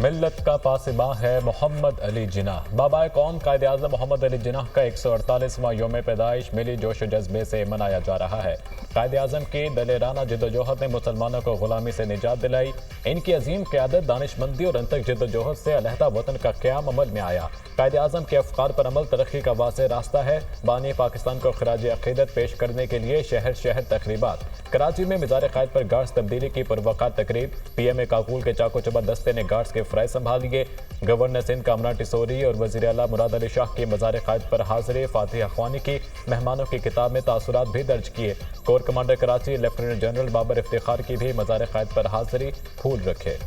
ملت کا پاسباں ہے محمد علی جناح۔ بابائے قوم قائد اعظم محمد علی جناح کا 148واں یوم پیدائش ملی جوش و جذبے سے منایا جا رہا ہے۔ قائد اعظم کی دلیرانہ جدوجہد نے مسلمانوں کو غلامی سے نجات دلائی۔ ان کی عظیم قیادت، دانشمندی اور انتھک جدوجہد سے علیحدہ وطن کا قیام عمل میں آیا۔ قائد اعظم کے افکار پر عمل ترقی کا واضح راستہ ہے۔ بانی پاکستان کو خراج عقیدت پیش کرنے کے لیے شہر شہر تقریبات۔ کراچی میں مزار قائد پر گارڈز تبدیلی کی پروقار تقریب۔ پی ایم اے کاکول کے چاقو چبا دستے نے گارڈز کے فرائض سنبھال لیے۔ گورنر سندھ کامران ٹیسوری اور وزیر اعلیٰ مراد علی شاہ کی مزار قائد پر حاضری۔ فاتح اخوانی کی مہمانوں کی کتاب میں تاثرات بھی درج کیے۔ Corps commander Karachi lieutenant general Babar Iftikhar کی بھی مزار قائد پر حاضری، پھول رکھے۔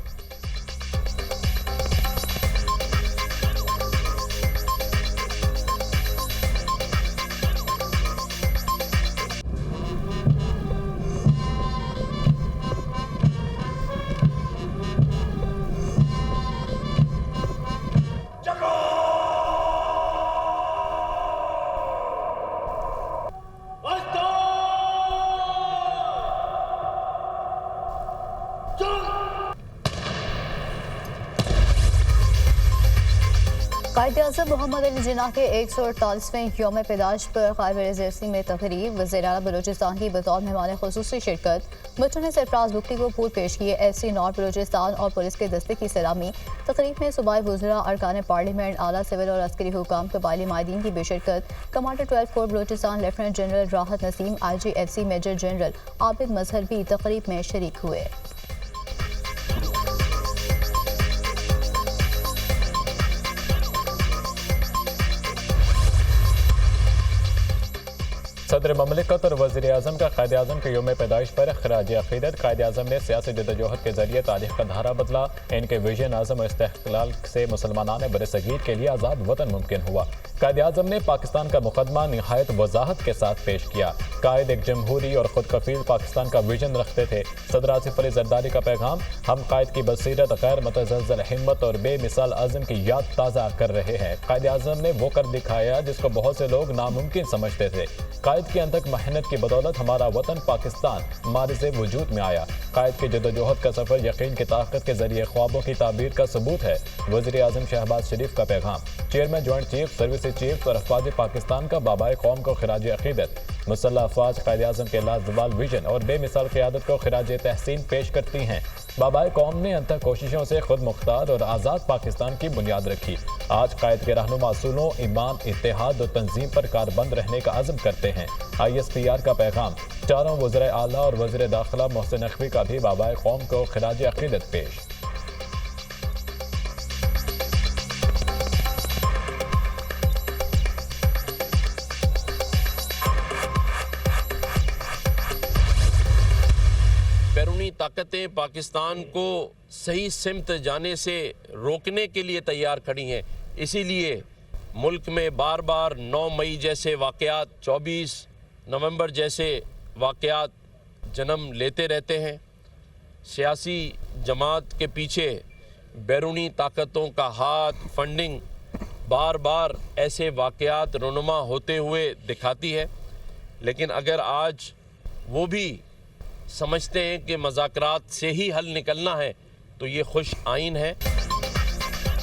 قائد اعظم محمد علی جناح کے 148ویں یوم پیدائش پر خیبر زیرسی میں تقریب۔ وزیر اعلیٰ بلوچستان کی بطور مہمان خصوصی شرکت۔ بچوں نے سرفراز بگٹی کو پھول پیش کیے۔ ایس سی نارتھ بلوچستان اور پولیس کے دستے کی سلامی۔ تقریب میں صوبائی وزراء، ارکان پارلیمنٹ، اعلیٰ سول اور عسکری حکام، قبائلی مائدین کی بھی شرکت۔ کمانڈر 12 کور بلوچستان لیفٹیننٹ جنرل راحت نسیم، آئی جی ایف سی میجر جنرل عابد مظہر بھی تقریب میں شریک ہوئے۔ صدر مملکت اور وزیر اعظم کا قائد اعظم کے یوم پیدائش پر خراج عقیدت۔ قائد اعظم نے سیاسی جدوجہد کے ذریعے تاریخ کا دھارا بدلا۔ ان کے ویژن عزم و استقلال سے مسلمانان برصغیر کے لیے آزاد وطن ممکن ہوا۔ قائد اعظم نے پاکستان کا مقدمہ نہایت وضاحت کے ساتھ پیش کیا۔ قائد ایک جمہوری اور خود کفیل پاکستان کا ویژن رکھتے تھے۔ صدر آصف علی زرداری کا پیغام: ہم قائد کی بصیرت، غیر متزلزل ہمت اور بے مثال عزم کی یاد تازہ کر رہے ہیں۔ قائد اعظم نے وہ کر دکھایا جس کو بہت سے لوگ ناممکن سمجھتے تھے۔ قائد کی انتھک محنت کی بدولت ہمارا وطن پاکستان معرض وجود میں آیا۔ قائد کے جدوجہد کا سفر یقین کی طاقت کے ذریعے خوابوں کی تعبیر کا ثبوت ہے۔ وزیر اعظم شہباز شریف کا پیغام: chairman joint chief, service chief اور افواج پاکستان کا بابائے قوم کو خراج عقیدت۔ مسلح افواج قائد اعظم کے لازوال ویژن اور بے مثال قیادت کو خراج تحسین پیش کرتی ہیں۔ بابائے قوم نے انتھک کوششوں سے خود مختار اور آزاد پاکستان کی بنیاد رکھی۔ آج قائد کے رہنما اصولوں، ایمان، اتحاد اور تنظیم پر کاربند رہنے کا عزم کرتے ہیں۔ آئی ایس پی آر کا پیغام: چاروں وزرائے اعلیٰ اور وزیر داخلہ محسن نقوی کا بھی بابائے قوم کو خراج عقیدت پیش۔ بیرونی طاقتیں پاکستان کو صحیح سمت جانے سے روکنے کے لیے تیار کھڑی ہیں۔ اسی لیے ملک میں بار بار 9 مئی جیسے واقعات، 24 نومبر جیسے واقعات جنم لیتے رہتے ہیں۔ سیاسی جماعت کے پیچھے بیرونی طاقتوں کا ہاتھ، فنڈنگ بار بار ایسے واقعات رونما ہوتے ہوئے دکھاتی ہے۔ لیکن اگر آج وہ بھی سمجھتے ہیں کہ مذاکرات سے ہی حل نکلنا ہے تو یہ خوش آئین ہے۔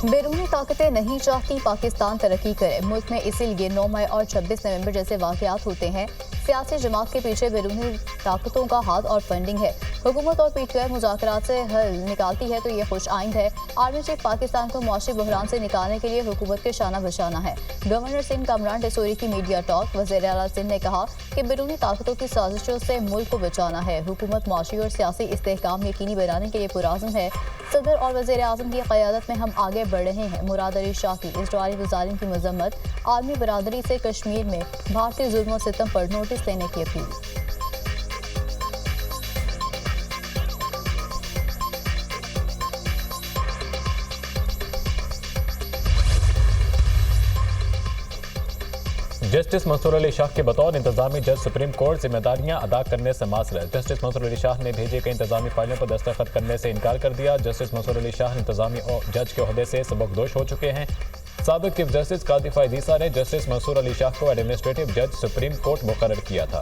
بیرونی طاقتیں نہیں چاہتی پاکستان ترقی کرے۔ ملک میں اسی لیے 9 مئی اور 26 نومبر جیسے واقعات ہوتے ہیں۔ سیاسی جماعت کے پیچھے بیرونی طاقتوں کا ہاتھ اور فنڈنگ ہے۔ حکومت اور پی ٹی آئی مذاکرات سے حل نکالتی ہے تو یہ خوش آئند ہے۔ آرمی چیف پاکستان کو معاشی بحران سے نکالنے کے لیے حکومت کے شانہ بشانہ ہے۔ گورنر سندھ کامران ٹیسوری کی میڈیا ٹاک۔ وزیر اعلیٰ سندھ نے کہا کہ بیرونی طاقتوں کی سازشوں سے ملک کو بچانا ہے۔ حکومت معاشی اور سیاسی استحکام یقینی بنانے کے لیے پرعزم ہے۔ صدر اور وزیر اعظم کی قیادت میں ہم آگے بڑھ رہے ہیں۔ مراد علی شاہ کی اسرائیلی مظالم کی مذمت۔ عالمی برادری سے کشمیر میں بھارتی ظلم و ستم پر نوٹس لینے کی اپیل۔ جسٹس منصور علی شاہ کے بطور انتظامی جج سپریم کورٹ ذمہ داریاں ادا کرنے سے معذرت۔ جسٹس منصور علی شاہ نے بھیجی گئی انتظامی فائلوں پر دستخط کرنے سے انکار کر دیا۔ جسٹس منصور علی شاہ انتظامی جج کے عہدے سے سبکدوش ہو چکے ہیں۔ سابق چیف جسٹس قاضی فائز عیسیٰ نے جسٹس منصور علی شاہ کو ایڈمنسٹریٹو جج سپریم کورٹ مقرر کیا تھا۔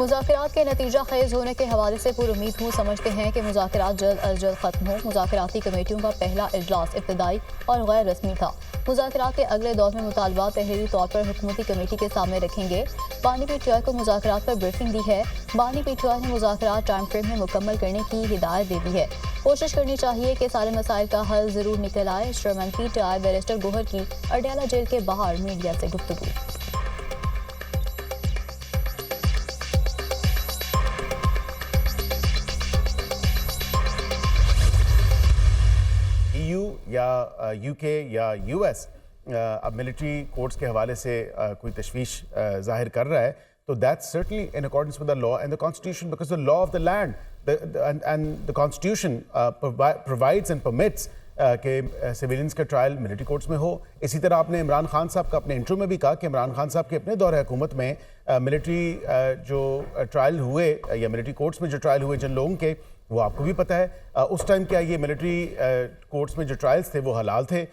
مذاکرات کے نتیجہ خیز ہونے کے حوالے سے پر امید ہوں، سمجھتے ہیں کہ مذاکرات جلد از جلد ختم ہوں۔ مذاکراتی کمیٹیوں کا پہلا اجلاس ابتدائی اور غیر رسمی تھا۔ مذاکرات کے اگلے دور میں مطالبات تحریری طور پر حکومتی کمیٹی کے سامنے رکھیں گے۔ بانی پی ٹی آئی کو مذاکرات پر بریفنگ دی ہے۔ بانی پی ٹی آئی نے مذاکرات ٹائم فریم میں مکمل کرنے کی ہدایت دے دی ہے۔ کوشش کرنی چاہیے کہ سارے مسائل کا حل ضرور نکل آئے۔ Chairman P T I barrister Gohar کی اڈیالہ جیل کے باہر میڈیا سے گفتگو۔ یا یو کے یا یو ایس اب ملٹری کورٹس کے حوالے سے کوئی تشویش ظاہر کر رہا ہے تو that's certainly in accordance with the law and the constitution because the law of the land and the constitution provides and permits کہ سویلینس کا ٹرائل ملٹری کورٹس میں ہو۔ اسی طرح آپ نے عمران خان صاحب کا اپنے انٹرو میں بھی کہا کہ عمران خان صاحب کے اپنے دور حکومت میں ملٹری جو ٹرائل ہوئے یا ملٹری کورٹس میں جو ٹرائل ہوئے جن لوگوں کے وہ آپ کو بھی پتہ ہے اس ٹائم کیا یہ ملٹری کورٹس میں جو ٹرائلز تھے وہ حلال تھے۔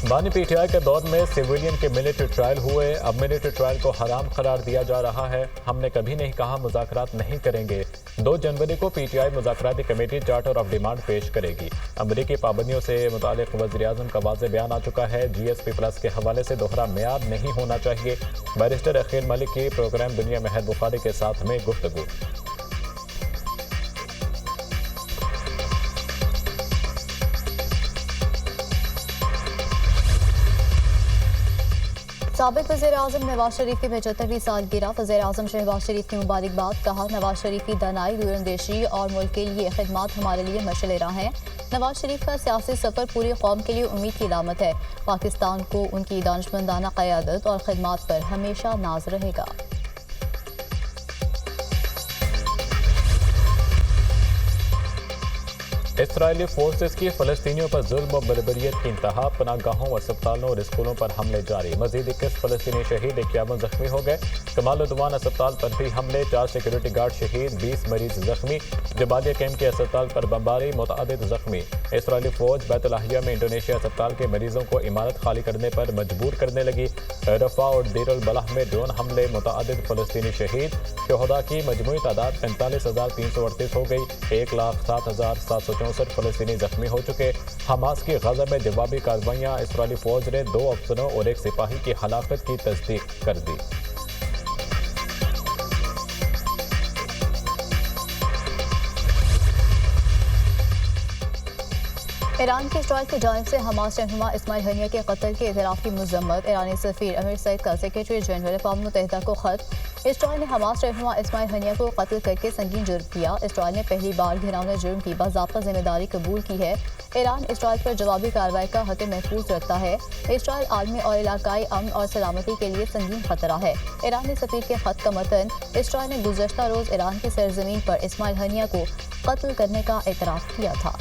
بانی پی ٹی آئی کے دور میں سویلین کے ملٹری ٹرائل ہوئے، اب ملٹری ٹرائل کو حرام قرار دیا جا رہا ہے۔ ہم نے کبھی نہیں کہا مذاکرات نہیں کریں گے۔ 2 جنوری کو پی ٹی آئی مذاکراتی کمیٹی چارٹر آف ڈیمانڈ پیش کرے گی۔ امریکی پابندیوں سے متعلق وزیر اعظم کا واضح بیان آ چکا ہے۔ جی ایس پی پلس کے حوالے سے دوہرا معیار نہیں ہونا چاہیے۔ بیرسٹر عقیل ملک کی پروگرام دنیا مہر بخاری کے ساتھ میں گفتگو۔ سابق وزیر اعظم نواز شریف کی 75ویں سالگرہ، وزیر اعظم شہباز شریف کی مبارکباد۔ کہا نواز شریف کی دانائی، دوراندیشی اور ملک کے لیے خدمات ہمارے لیے مشعل راہ ہیں۔ نواز شریف کا سیاسی سفر پوری قوم کے لیے امید کی علامت ہے۔ پاکستان کو ان کی دانشمندانہ قیادت اور خدمات پر ہمیشہ ناز رہے گا۔ اسرائیلی فورسز کی فلسطینیوں پر ظلم و بربریت کی انتہا، پناہ گاہوں، اسپتالوں اور اسکولوں پر حملے جاری۔ مزید 21 فلسطینی شہید، 51 زخمی ہو گئے۔ کمال العدوان اسپتال پر بھی حملے، 4 سیکورٹی گارڈ شہید، 20 مریض زخمی۔ جبالیہ کیمپ کے اسپتال پر بمباری، متعدد زخمی۔ اسرائیلی فوج بیت الاحیہ میں انڈونیشیا اسپتال کے مریضوں کو عمارت خالی کرنے پر مجبور کرنے لگی۔ رفح اور دیر البلح میں ڈرون حملے، متعدد فلسطینی شہید۔ شہداء کی مجموعی تعداد 45,338 ہو گئی۔ 1,07,764 فلسطینی زخمی ہو چکے۔ حماس کی غزہ میں جوابی کارروائیاں، اسرائیلی فوج نے 2 افسروں اور 1 سپاہی کی ہلاکت کی تصدیق کر دی۔ ایران کی اسرائیل کی جانب سے حماس رہنما اسماعیل ہنیہ کے قتل کے اعتراف کی مذمت۔ ایرانی سفیر امیر سعید کا سیکرٹری جنرل اقوام متحدہ کو خط۔ اسرائیل نے حماس رہنما اسماعیل ہنیہ کو قتل کر کے سنگین جرم کیا۔ اسرائیل نے پہلی بار گھراؤنے جرم کی باضابطہ ذمہ داری قبول کی ہے۔ ایران اسرائیل پر جوابی کارروائی کا حق محفوظ رکھتا ہے۔ اسرائیل عالمی اور علاقائی امن اور سلامتی کے لیے سنگین خطرہ ہے۔ ایرانی سفیر کے خط کا متن: اسرائیل نے گزشتہ روز ایران کی سرزمین پر اسماعیل ہنیہ کو قتل کرنے کا اعتراف کیا تھا۔